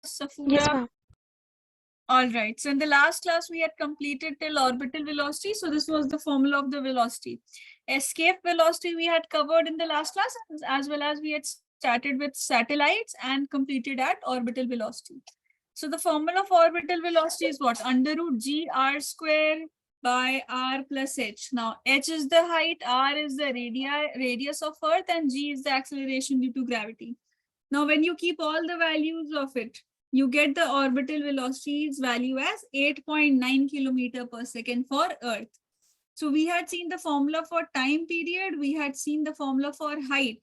Yes, Safura? ma'am. All right. So in the last class, we had completed till orbital velocity. So this was the formula of the velocity. Escape velocity we had covered in the last class, as well as we had started with satellites and completed at orbital velocity. So the formula of orbital velocity is what? Under root g r square by r plus h. Now h is the height, r is the radius of Earth, and g is the acceleration due to gravity. Now when you keep all the values of it, you get the orbital velocity's value as 8.9 kilometer per second for Earth. So we had seen the formula for time period, we had seen the formula for height.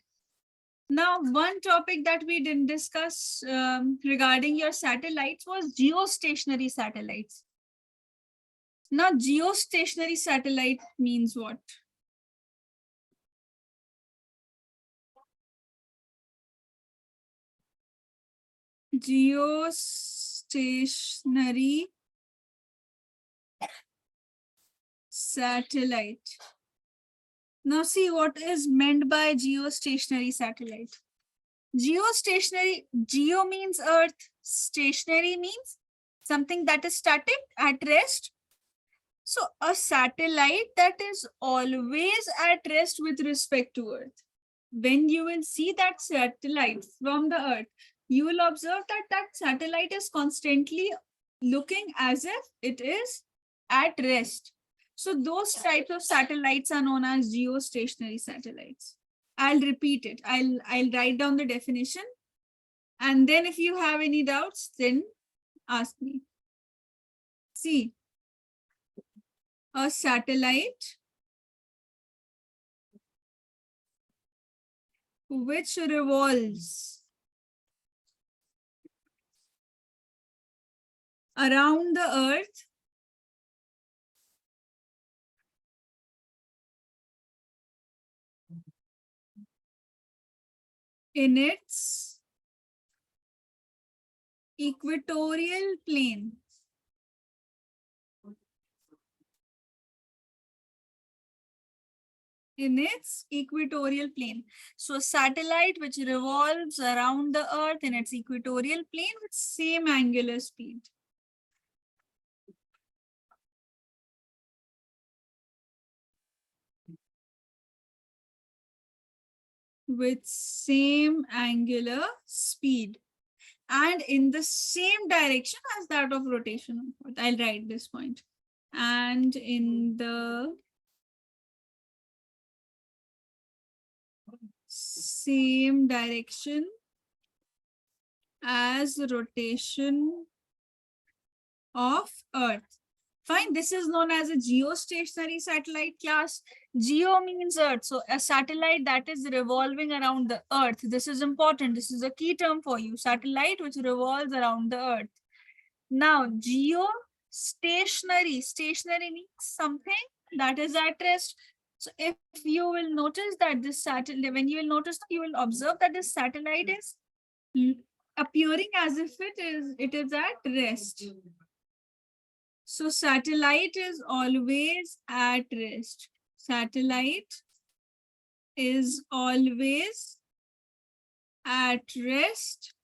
Now, one topic that we didn't discuss regarding your satellites was geostationary satellites. Now, geostationary satellite means what? Geostationary satellite. Now, see what is meant by geostationary satellite. Geostationary, geo means Earth, stationary means something that is static at rest. So a satellite that is always at rest with respect to Earth. When you will see that satellite from the Earth, you will observe that that satellite is constantly looking as if it is at rest. So those types of satellites are known as geostationary satellites. I'll repeat it. I'll write down the definition, and then if you have any doubts, then ask me. See, a satellite which revolves around the Earth in its equatorial plane. In its equatorial plane. So a satellite which revolves around the Earth in its equatorial plane with same angular speed. With same angular speed and in the same direction as that of rotation. I'll write this point. And in the same direction as rotation of Earth. Fine, this is known as a geostationary satellite class. Geo means Earth. So a satellite that is revolving around the Earth. This is important. This is a key term for you. Satellite which revolves around the Earth. Now, geostationary. Stationary means something that is at rest. So if you will notice that this satellite, when you will notice, you will observe that this satellite is appearing as if it is at rest. So satellite is always at rest. Satellite is always at rest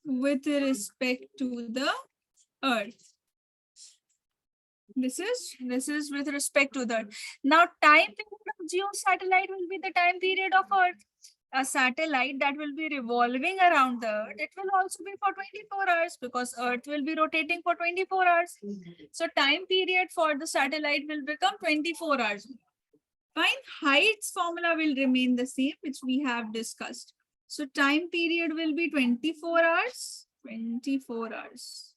with respect to the Earth. This is with respect to that. Now, time period of geosatellite will be the time period of Earth. A satellite that will be revolving around the Earth, it will also be for 24 hours because Earth will be rotating for 24 hours. So time period for the satellite will become 24 hours. Fine. Height's formula will remain the same, which we have discussed. So time period will be 24 hours. 24 hours.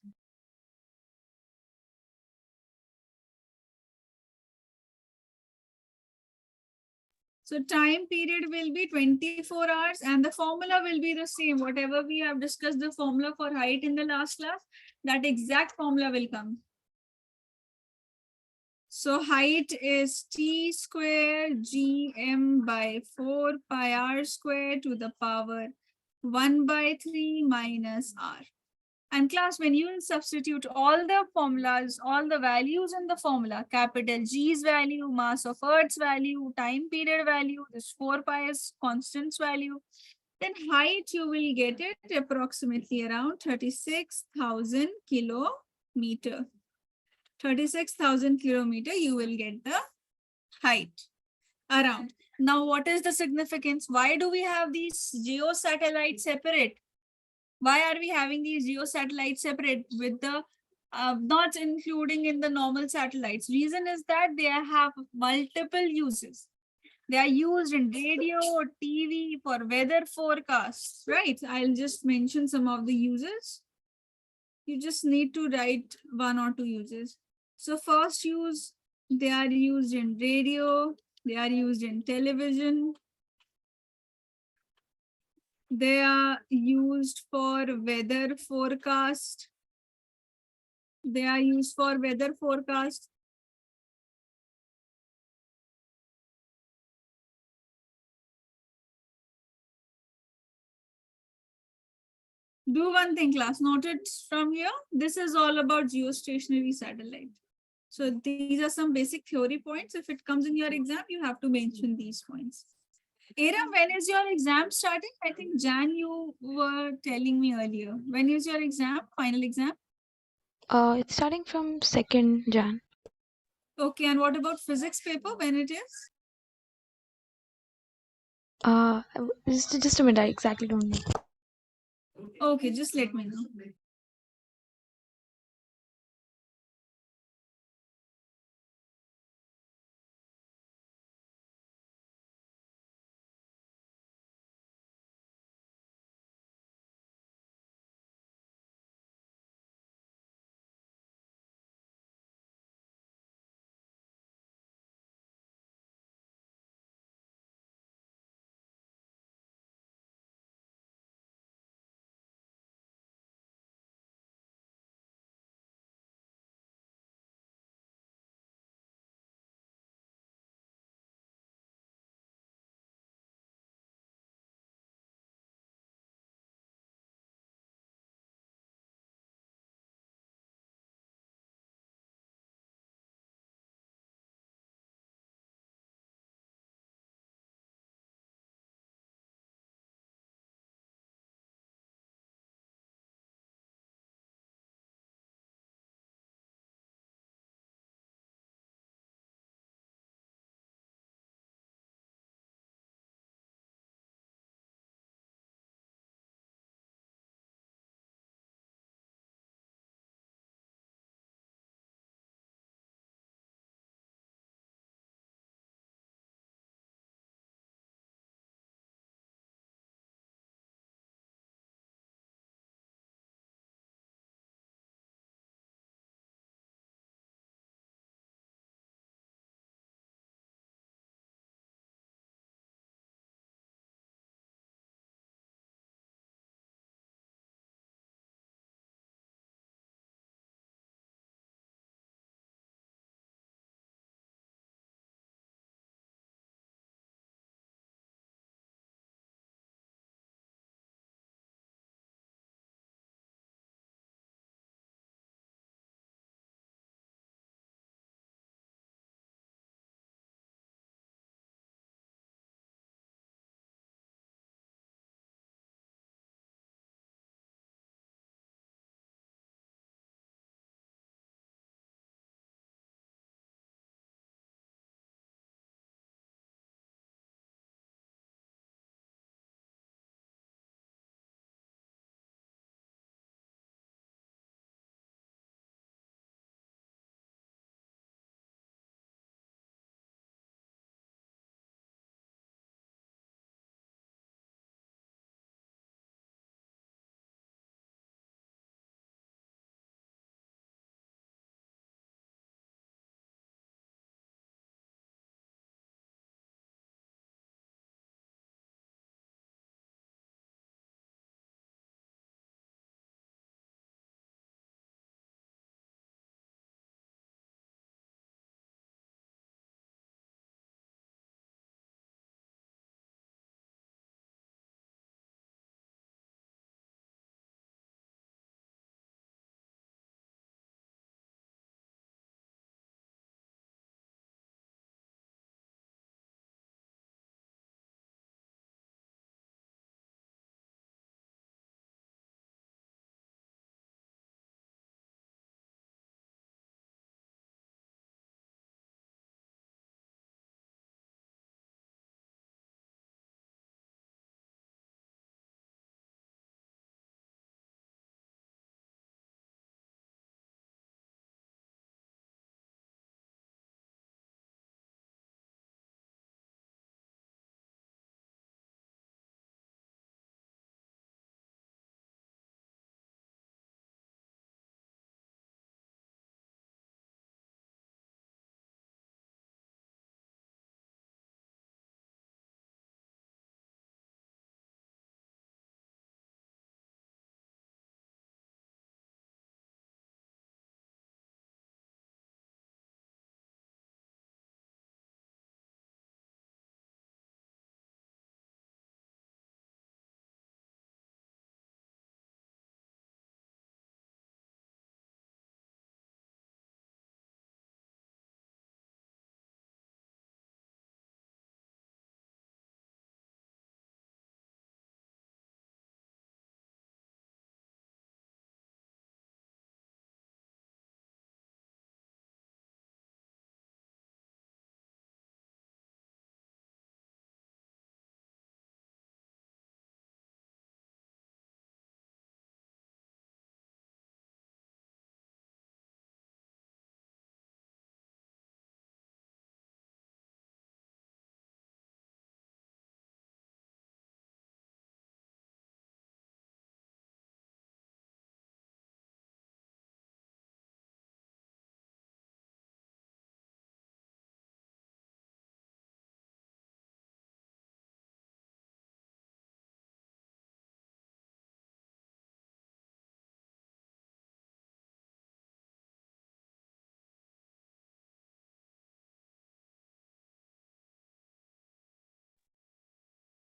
So time period will be 24 hours and the formula will be the same. Whatever we have discussed the formula for height in the last class, that exact formula will come. So height is t square gm by 4 pi r square to the power 1 by 3 minus r. And class, when you will substitute all the formulas, all the values in the formula, capital G's value, mass of Earth's value, time period value, this 4 pi is constant's value, then height you will get it approximately around 36,000 kilometer. 36,000 kilometer you will get the height around. Now, what is the significance? Why do we have these geo satellites separate? Why are we having these geo satellites separate with the not including in the normal satellites? Reason is that they have multiple uses. They are used in radio, TV, for weather forecasts, right? I'll just mention some of the uses. You just need to write one or two uses. So first use, they are used in radio, they are used in television, they are used for weather forecast. They are used for weather forecast. Do one thing, class. Note it from here. This is all about geostationary satellite. So these are some basic theory points. If it comes in your exam, you have to mention these points. Aram, when is your exam starting? I think Jan, you were telling me earlier. When is your exam? Final exam? It's starting from 2nd Jan. Okay, and what about physics paper? When it is? Just a minute. I exactly don't know. Okay, just let me know.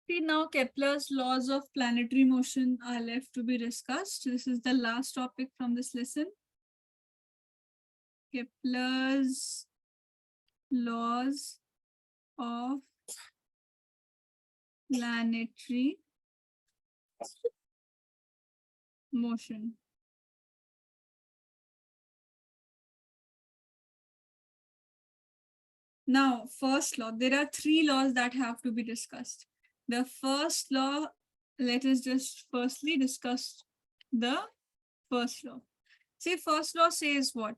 See, now Kepler's laws of planetary motion are left to be discussed. This is the last topic from this lesson. Kepler's laws of planetary motion. Now, first law, there are three laws that have to be discussed. The first law, let us just firstly discuss the first law. See, first law says what?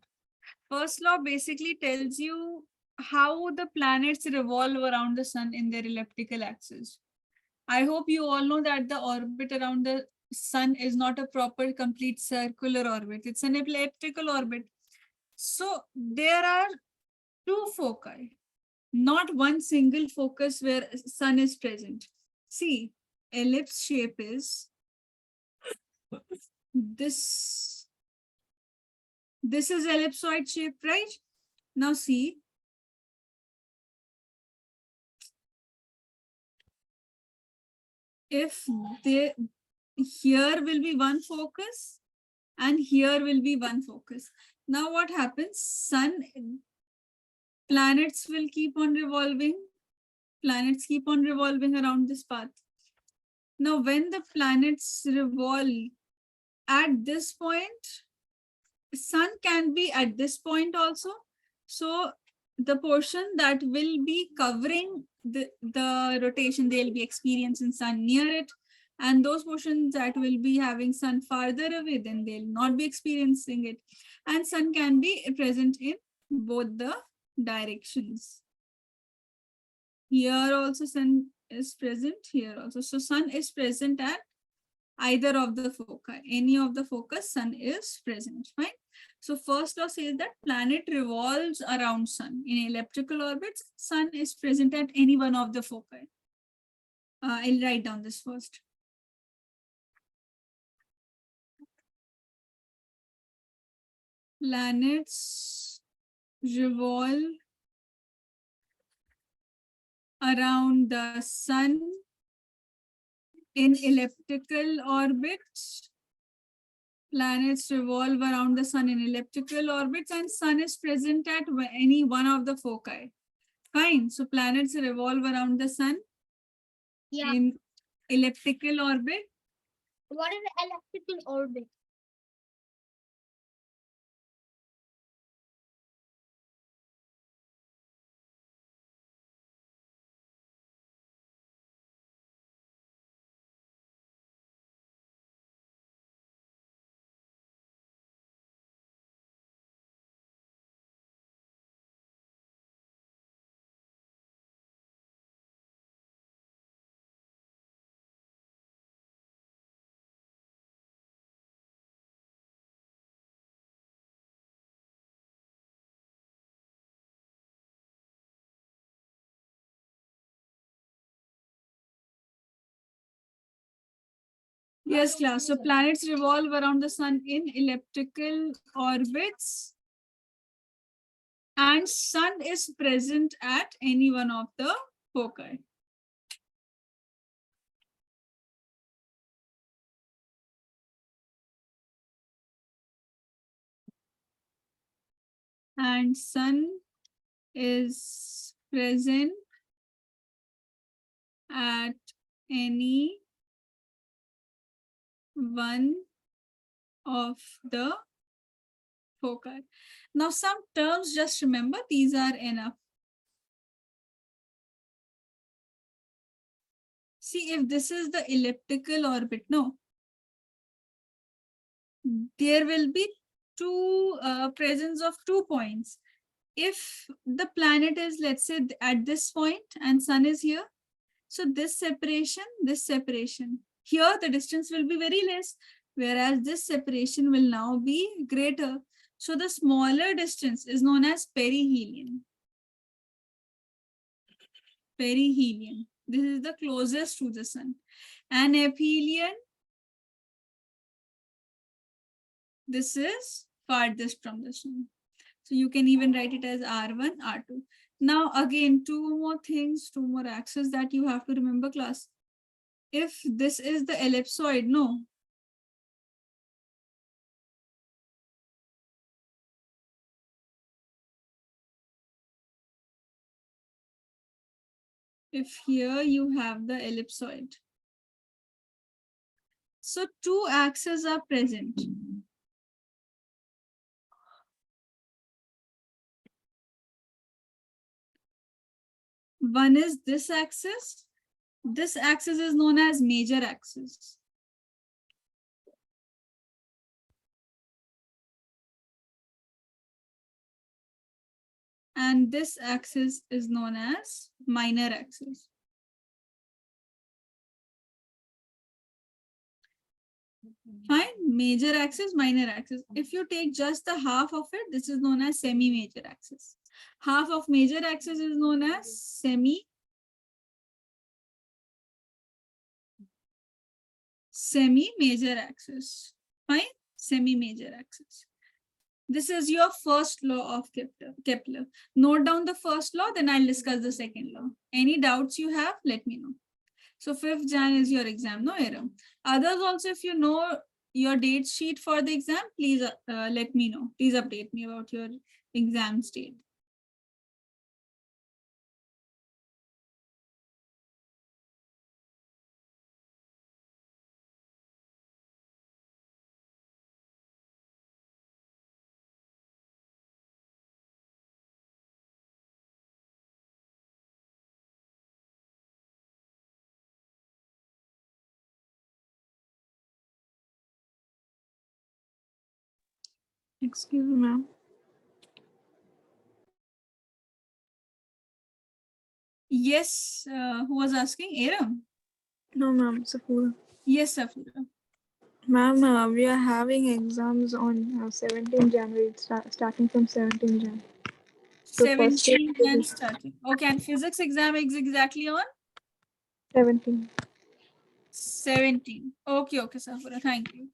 First law basically tells you how the planets revolve around the sun in their elliptical axis. I hope you all know that the orbit around the sun is not a proper complete circular orbit. It's an elliptical orbit. So there are two foci, not one single focus where sun is present. See, ellipse shape is this. This is ellipsoid shape, right? Now see, if they here will be one focus and here will be one focus. Now what happens? Planets will keep on revolving. Planets keep on revolving around this path. Now when the planets revolve at this point, sun can be at this point also. So the portion that will be covering the rotation, they'll be experiencing sun near it. And those portions that will be having sun farther away, then they'll not be experiencing it. And sun can be present in both the directions. Here also sun is present, here also. So sun is present at either of the foci. Any of the focus, sun is present, right? So first law says that planet revolves around sun. In elliptical orbits, sun is present at any one of the foci. I'll write down this first. Planets revolve around the sun in elliptical orbits. Planets revolve around the sun in elliptical orbits, and sun is present at any one of the foci. Fine. So planets revolve around the sun in elliptical orbit. What is the elliptical orbit? Yes, class. So planets revolve around the sun in elliptical orbits, and sun is present at any one of the foci. And sun is present at any one of the foci. Now some terms, just remember, these are enough. See, if this is the elliptical orbit, no, there will be presence of 2 points. If the planet is, let's say, at this point and sun is here, so this separation, here the distance will be very less, whereas this separation will now be greater. So the smaller distance is known as perihelion. Perihelion. This is the closest to the sun. And aphelion, this is farthest from the sun. So you can even write it as R1, R2. Now again, two more things, two more axes that you have to remember, class. if this is the ellipsoid, no. If here you have the ellipsoid. So two axes are present. One is this axis. This axis is known as major axis. And this axis is known as minor axis. Fine, major axis, minor axis. If you take just the half of it, this is known as semi-major axis. Half of major axis is known as semi-major axis. Fine, semi-major axis. This is your first law of Kepler. Note down the first law, then I'll discuss the second law. Any doubts you have, let me know. So 5th Jan is your exam, no error. Others also, if you know your date sheet for the exam, please let me know. Please update me about your exam date. Excuse me, ma'am. Yes, who was asking? Aram? No, ma'am. Safura. Yes, Safura. Ma'am, we are having exams on 17 January, starting from 17 Jan. So first 17 and starting. Okay, and physics exam is exactly on 17. 17. Okay, Safura. Thank you.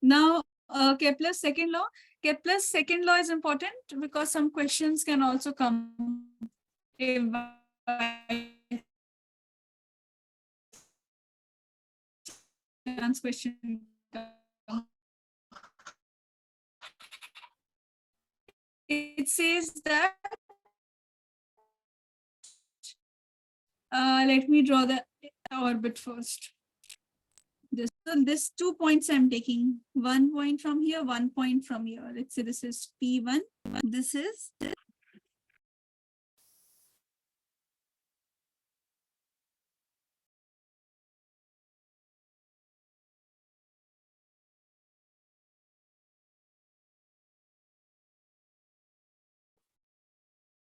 Now, Kepler's second law. Kepler's second law is important because some questions can also come if chance question comes. It says that, let me draw the orbit first. This 2 points I'm taking, 1 point from here, 1 point from here. Let's say this is P1. This is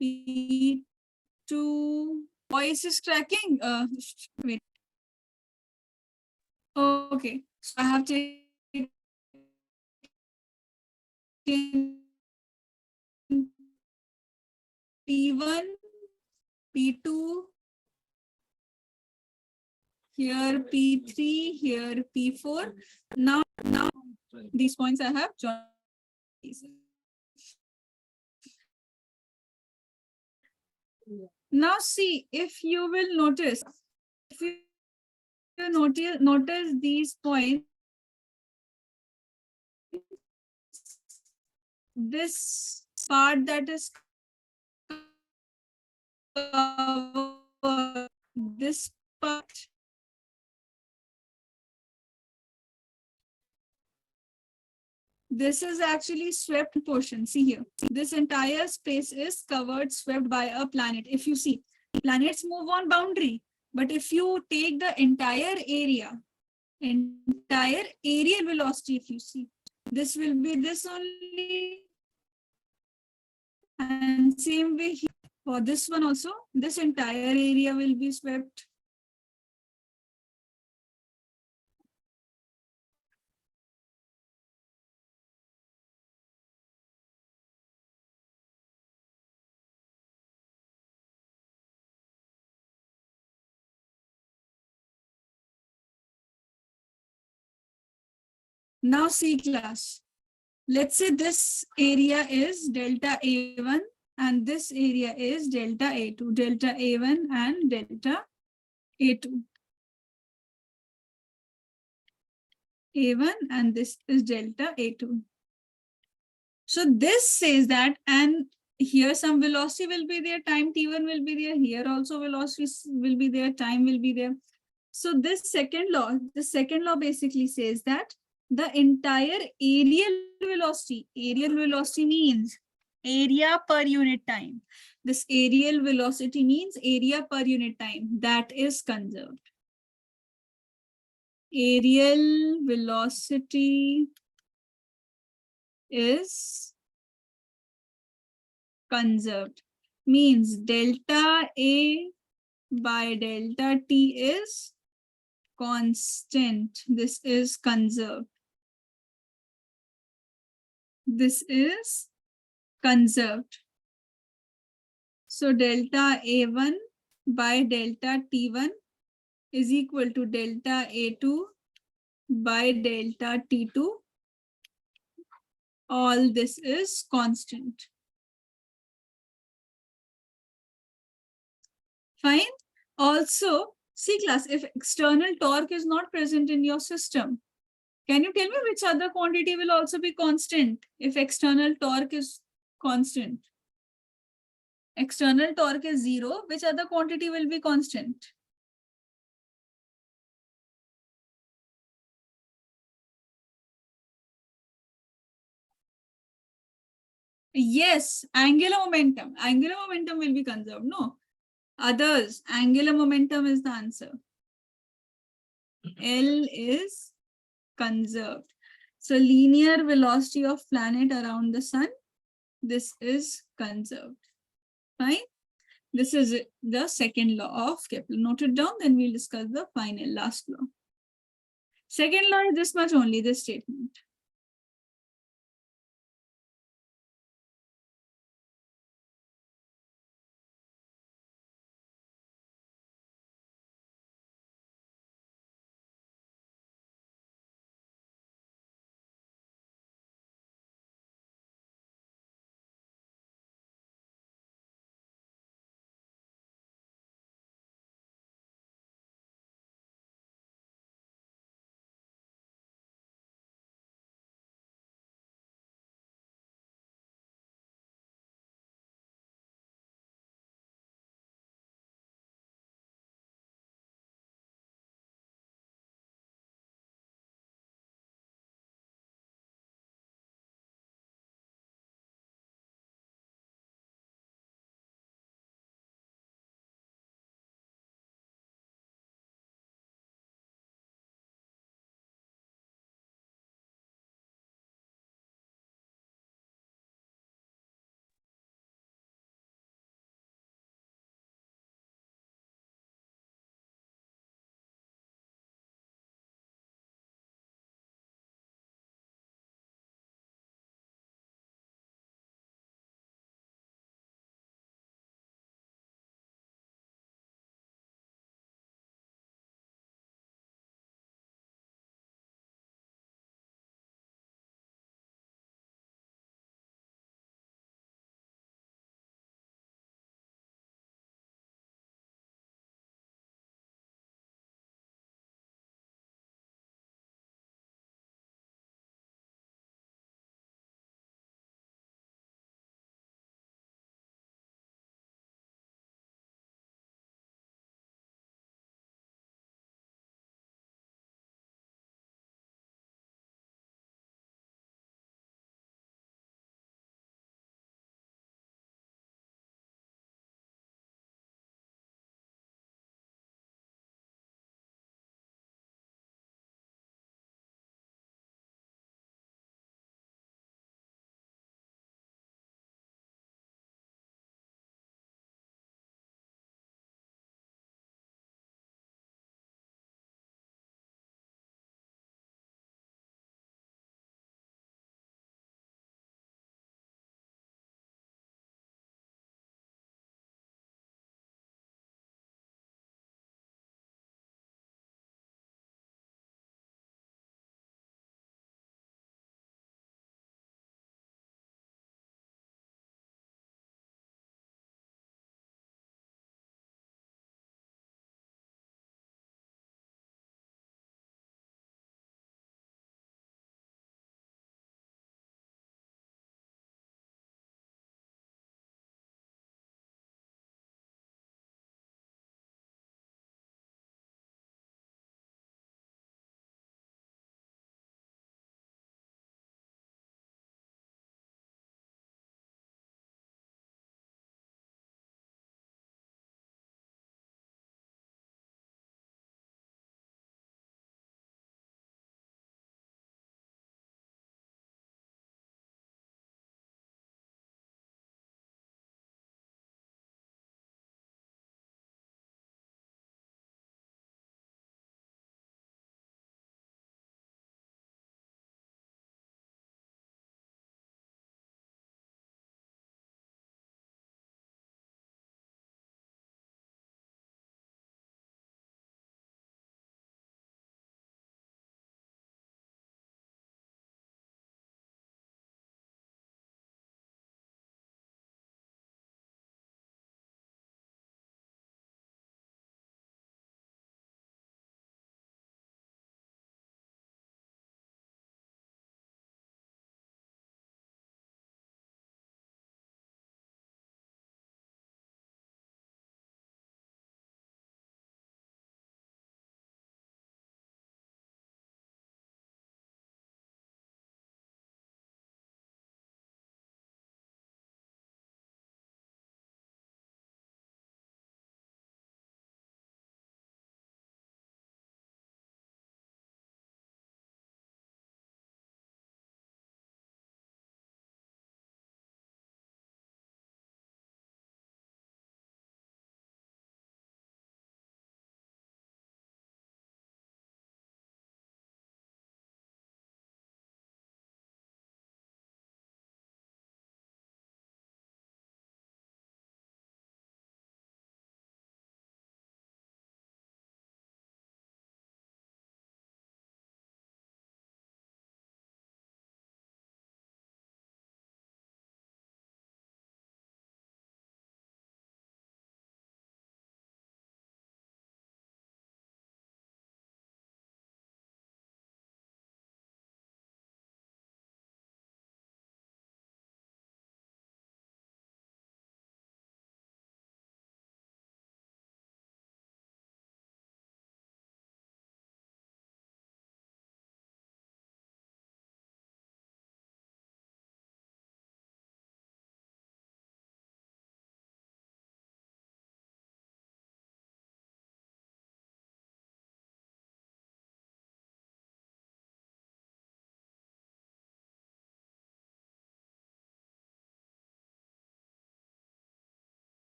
P2. Voice is cracking. Wait. Okay. So I have taken P1, P2, here P3, here P4. Now these points I have joined. Now see, if you will notice, if you notice these points, this part that is covered, this part, this is actually swept portion. See here, this entire space is covered, swept by a planet. If you see, planets move on boundary, but if you take the entire aerial velocity, if you see, this will be this only, and same way here. For this one also, this entire area will be swept. Now see class. Let's say this area is delta A1 and this area is delta A2, delta A1 and delta A2. A1 and this is delta A2. So this says that, and here some velocity will be there, time T1 will be there, here also velocity will be there, time will be there. So this second law, the second law basically says that the entire aerial velocity means area per unit time. This aerial velocity means area per unit time, that is conserved. Aerial velocity is conserved. Means delta A by delta T is constant. This is conserved. This is conserved. So delta A1 by delta T1 is equal to delta A2 by delta T2. All this is constant. Fine. Also, see class, if external torque is not present in your system, can you tell me which other quantity will also be constant if external torque is constant? External torque is 0, which other quantity will be constant? Yes, angular momentum. Angular momentum will be conserved. No. Others, angular momentum is the answer. L is conserved. So linear velocity of planet around the sun, this is conserved. Fine. This is the second law of Kepler. Note it down, then we'll discuss the final last law. Second law is this much only, this statement.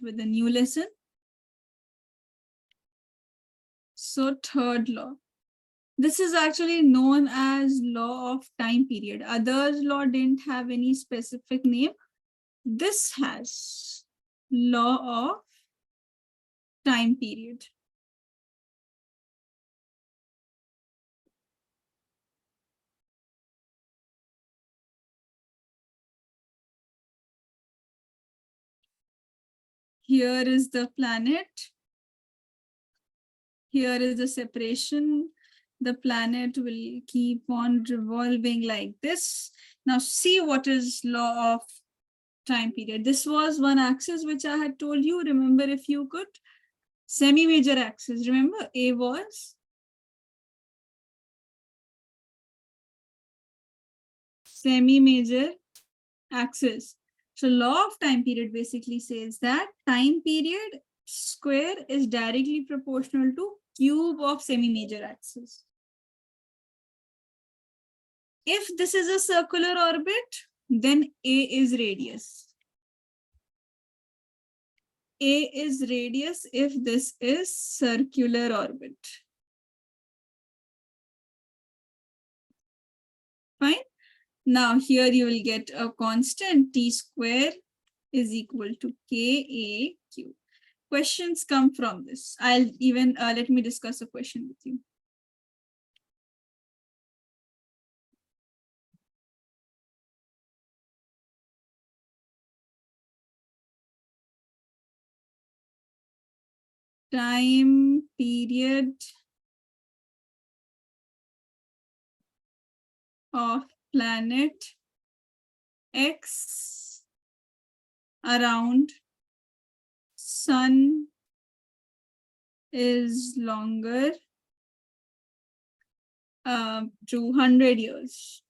with a new lesson. So third law. This is actually known as law of time period. Others law didn't have any specific name. This has law of time period. Here is the planet. Here is the separation. The planet will keep on revolving like this. Now see what is law of time period. This was one axis which I had told you. Remember, if you could, semi-major axis. Remember, A was semi-major axis. So law of time period basically says that time period square is directly proportional to cube of semi-major axis. If this is a circular orbit, then A is radius. A is radius if this is circular orbit. Fine. Now here you will get a constant T square is equal to KAQ. Questions come from this. I'll even, let me discuss a question with you. Time period of planet X around Sun is longer, 200 years.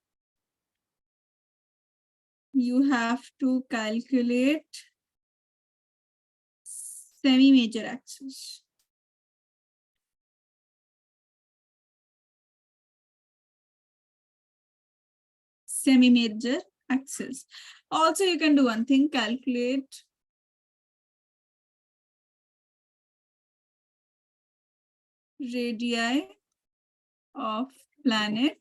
You have to calculate semi-major axis. Semi-major axis. Also, you can do one thing, calculate radii of planet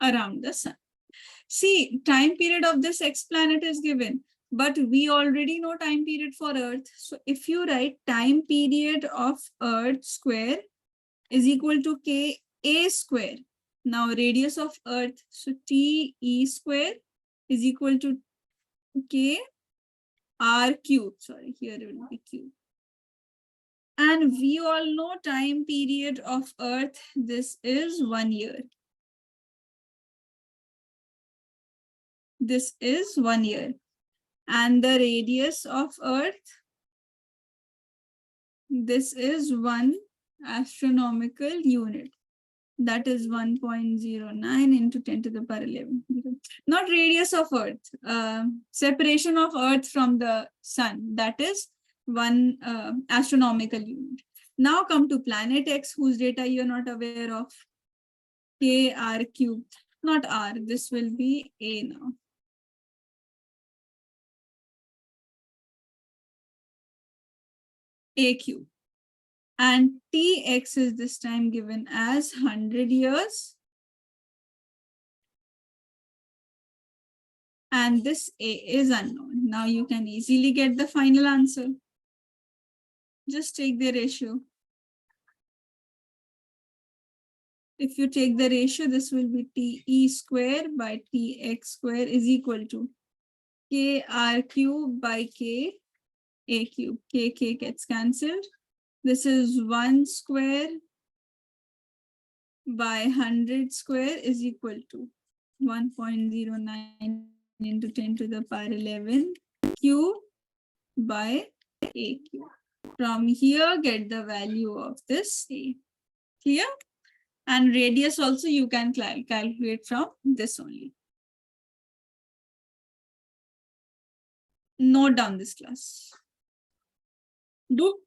around the sun. See, time period of this X planet is given, but we already know time period for Earth. So if you write time period of Earth square is equal to KA square. Now radius of Earth, so TE square is equal to K R cube. Sorry, here it will be cube. And we all know time period of Earth, this is 1 year. This is 1 year. And the radius of Earth, this is 1 astronomical unit. That is 1.09 into 10 to the power 11. Not radius of Earth, separation of Earth from the sun. That is 1 astronomical unit. Now come to planet X, whose data you're not aware of. KR cube, not R, this will be A now. A cube. And Tx is this time given as 100 years. And this A is unknown. Now you can easily get the final answer. Just take the ratio. If you take the ratio, this will be TE square by TX square is equal to KR cube by KA cube. KK gets cancelled. This is 1 square by 100 square is equal to 1.09 into 10 to the power 11 cube by A cube. From here, get the value of this A. Clear? And radius also you can calculate from this only. Note down this class. Do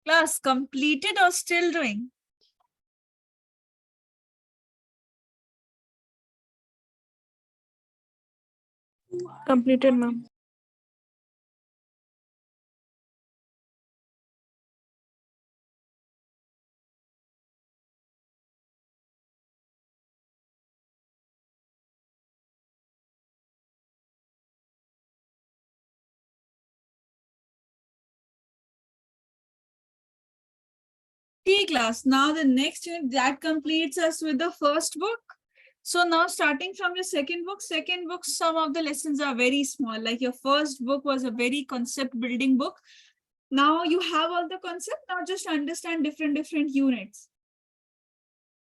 Class completed or still doing? Completed, ma'am. T class. Now the next unit that completes us with the first book. So now starting from your second book, some of the lessons are very small. Like your first book was a very concept building book. Now you have all the concept. Now just understand different units.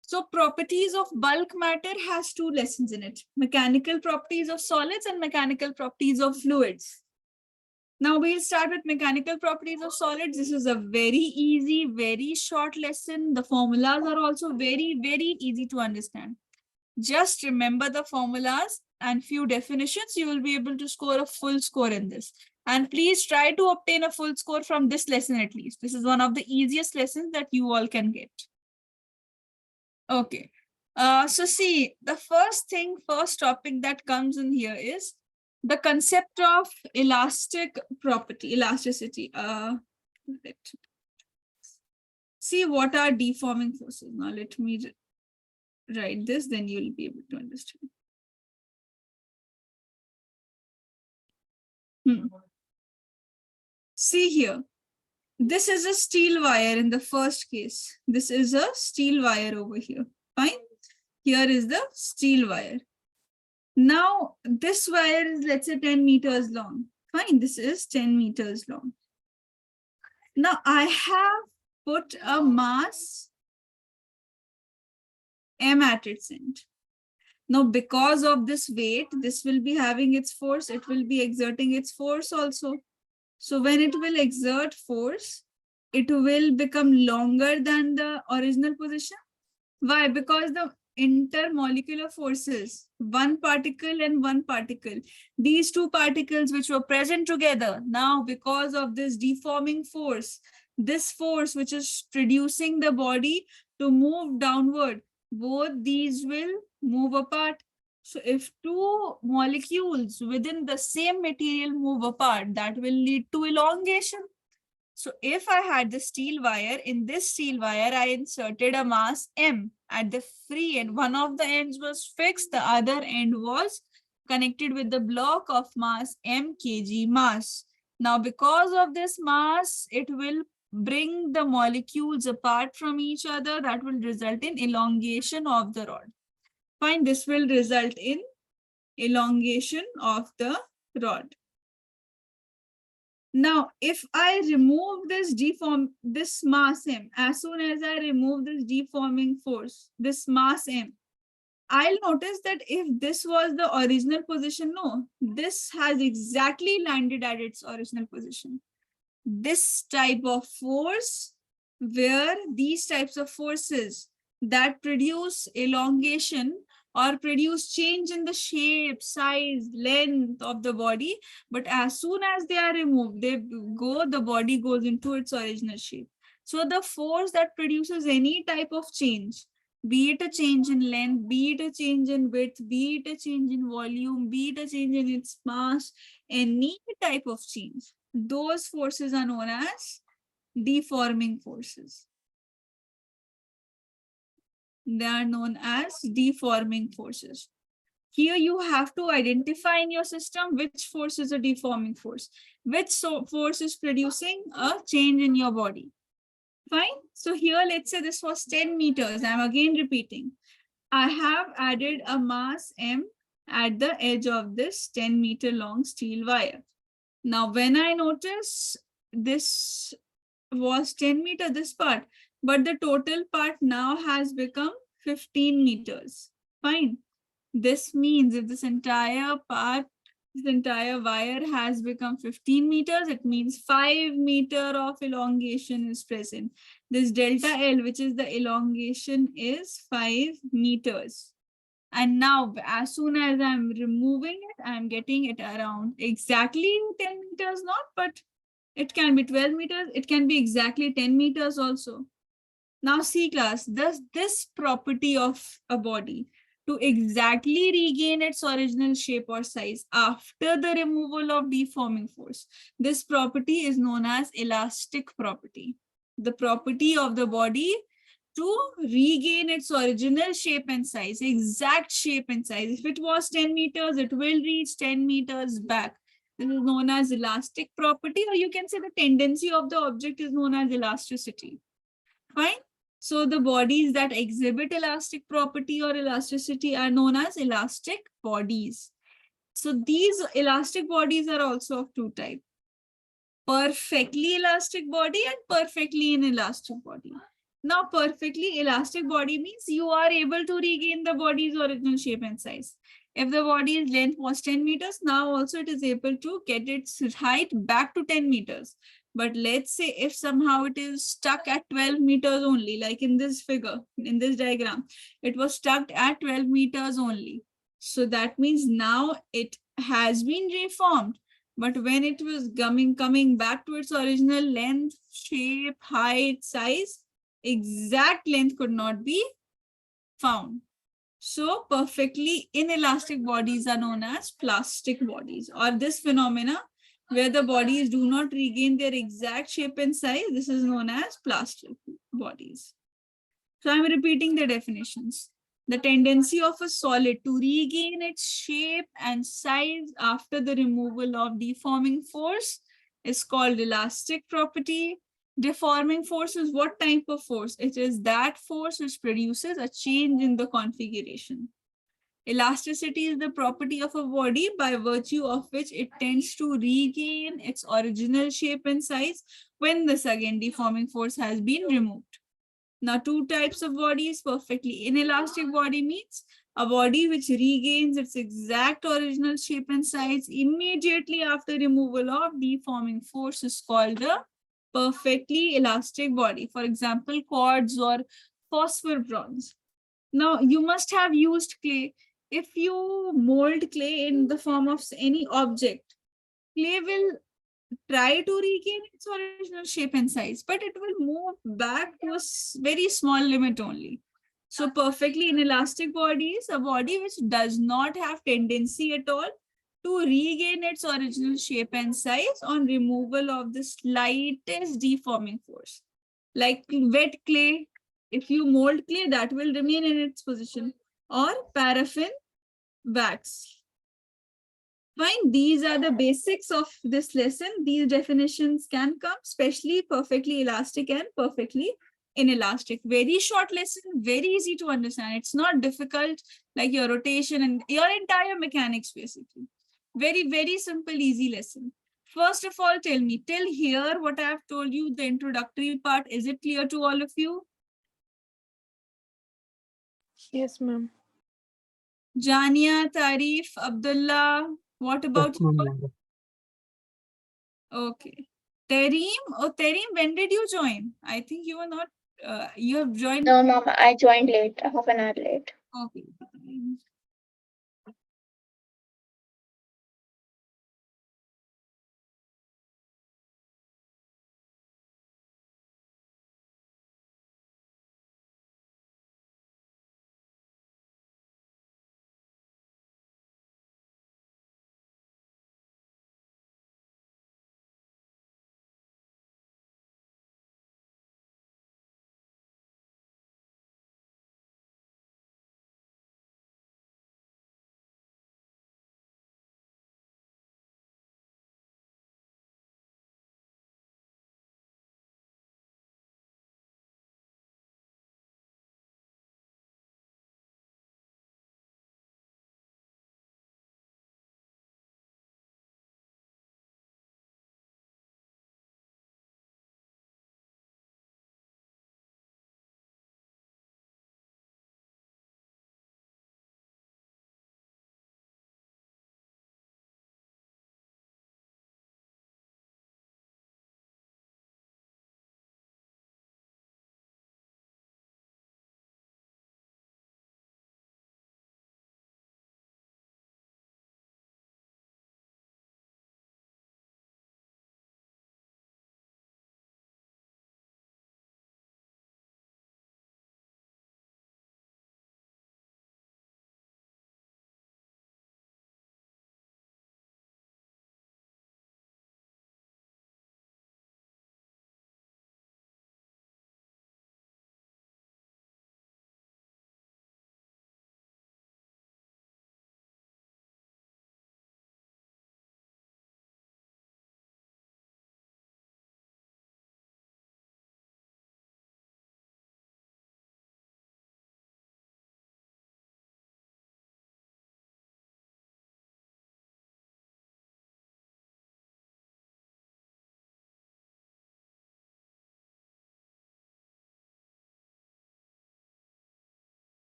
So properties of bulk matter has 2 lessons in it. Mechanical properties of solids and mechanical properties of fluids. Now we'll start with mechanical properties of solids. This is a very easy, very short lesson. The formulas are also very easy to understand. Just remember the formulas and few definitions. You will be able to score a full score in this. And please try to obtain a full score from this lesson at least. This is one of the easiest lessons that you all can get. Okay. So see, the first topic that comes in here is the concept of elasticity. See what are deforming forces. Now let me write this, then you'll be able to understand. See here, this is a steel wire in the first case. This is a steel wire over here. Fine. Here is the steel wire. Now, this wire is, let's say, 10 meters long. Fine, this is 10 meters long. Now, I have put a mass M at its end. Now, because of this weight, this will be having its force. It will be exerting its force also. So, when it will exert force, it will become longer than the original position. Why? Because the intermolecular forces, one particle and one particle, these two particles which were present together, now because of this deforming force, this force which is producing the body to move downward, both these will move apart. So if two molecules within the same material move apart, that will lead to elongation. So if I had the steel wire, in this steel wire, I inserted a mass M at the free end. One of the ends was fixed, the other end was connected with the block of mass M kg mass. Now, because of this mass, it will bring the molecules apart from each other. That will result in elongation of the rod. Fine, this will result in elongation of the rod. Now, if I remove this mass M, as soon as I remove this deforming force, this mass M, I'll notice that if this was the original position, no, this has exactly landed at its original position. This type of force, where these types of forces that produce elongation or produce change in the shape, size, length of the body, but as soon as they are removed, the body goes into its original shape. So the force that produces any type of change, be it a change in length, be it a change in width, be it a change in volume, be it a change in its mass, any type of change, those forces are known as deforming forces. They are known as deforming forces. Here you have to identify in your system which force is a deforming force, which force is producing a change in your body. Fine. So here, let's say this was 10 meters. I'm again repeating. I have added a mass M at the edge of this 10-meter long steel wire. Now, when I notice this was 10 meters, this part, but the total part now has become 15 meters. Fine. This means if this entire wire has become 15 meters, it means 5 meters of elongation is present. This delta L, which is the elongation, is 5 meters. And now, as soon as I'm removing it, I'm getting it around exactly 10 meters, not, but It can be 12 meters. It can be exactly 10 meters also. Now, C class, does this property of a body to exactly regain its original shape or size after the removal of deforming force, this property is known as elastic property. The property of the body to regain its original shape and size, exact shape and size. If it was 10 meters, it will reach 10 meters back. This is known as elastic property, or you can say the tendency of the object is known as elasticity. Fine. So the bodies that exhibit elastic property or elasticity are known as elastic bodies. So these elastic bodies are also of two types: perfectly elastic body and perfectly inelastic body. Now, perfectly elastic body means you are able to regain the body's original shape and size. If the body's length was 10 meters, now also it is able to get its height back to 10 meters. But let's say if somehow it is stuck at 12 meters only, like in this figure, in this diagram, it was stuck at 12 meters only. So that means now it has been reformed. But when it was coming back to its original length, shape, height, size, exact length could not be found. So perfectly inelastic bodies are known as plastic bodies, or this phenomena where the bodies do not regain their exact shape and size, this is known as plastic bodies. So I'm repeating the definitions. The tendency of a solid to regain its shape and size after the removal of deforming force is called elastic property. Deforming force is what type of force? It is that force which produces a change in the configuration. Elasticity is the property of a body by virtue of which it tends to regain its original shape and size when this again deforming force has been removed. Now, two types of bodies. Perfectly inelastic body means a body which regains its exact original shape and size immediately after removal of deforming force is called a perfectly elastic body. For example, quartz or phosphor bronze. Now, you must have used clay. If you mold clay in the form of any object, clay will try to regain its original shape and size, but it will move back to a very small limit only. So perfectly inelastic body is a body which does not have tendency at all to regain its original shape and size on removal of the slightest deforming force. Like wet clay, if you mold clay, that will remain in its position, or paraffin wax. Fine, these are the basics of this lesson. These definitions can come, especially perfectly elastic and perfectly inelastic. Very short lesson, very easy to understand. It's not difficult like your rotation and your entire mechanics, basically. Very, very simple, easy lesson. First of all, tell me, till here, what I have told you, the introductory part, is it clear to all of you? Yes, ma'am. Jania, Tarif, Abdullah, what about you? ma'am. Okay. Terim, oh Terim, when did you join? I think you were not, you have joined. No, mom, I joined late, half an hour late. Okay.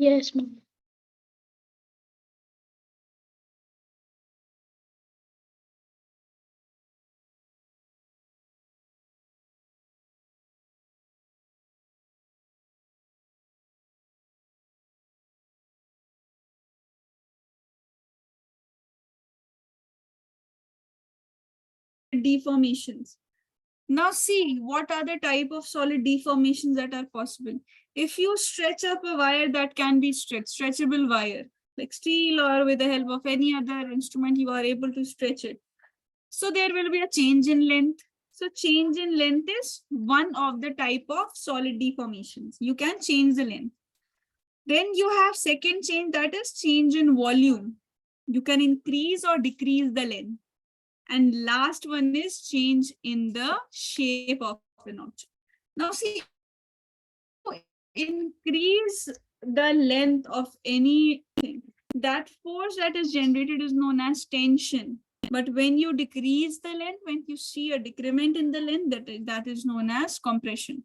Yes, ma'am. Deformations. Now see, what are the type of solid deformations that are possible? If you stretch up a wire that can be stretchable wire, like steel or with the help of any other instrument, you are able to stretch it. So there will be a change in length. So change in length is one of the type of solid deformations. You can change the length. Then you have second change, that is change in volume. You can increase or decrease the length. And last one is change in the shape of an object. Now see, if you increase the length of anything, that force that is generated is known as tension. But when you decrease the length, when you see a decrement in the length, that is known as compression.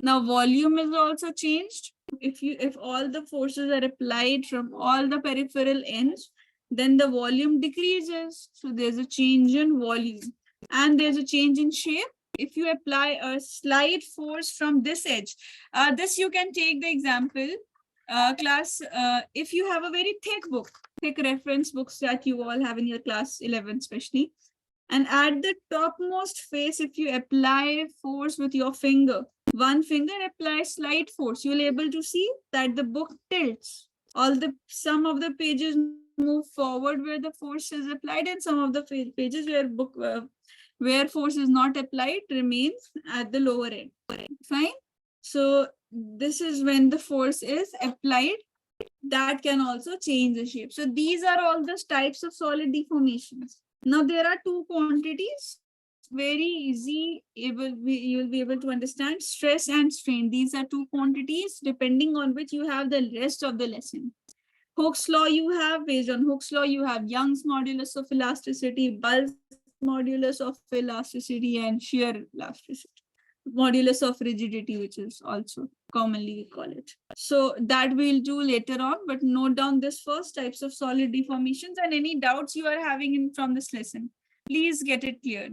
Now volume is also changed. If all the forces are applied from all the peripheral ends, then the volume decreases. So there's a change in volume. And there's a change in shape. If you apply a slight force from this edge, this you can take the example, class, if you have a very thick reference books that you all have in your class 11 especially, and at the topmost face, if you apply force with your finger, one finger applies slight force, you'll able to see that the book tilts. Some of the pages move forward where the force is applied, and some of the pages where force is not applied remains at the lower end. Fine. So this is when the force is applied. That can also change the shape. So these are all the types of solid deformations. Now there are two quantities, very easy, you will be able to understand, stress and strain. These are two quantities depending on which you have the rest of the lesson. Hooke's law you have, based on Hooke's law, you have Young's modulus of elasticity, Ball's modulus of elasticity, and shear elasticity. Modulus of rigidity, which is also commonly we call it. So that we'll do later on, but note down this first, types of solid deformations, and any doubts you are having from this lesson, please get it cleared.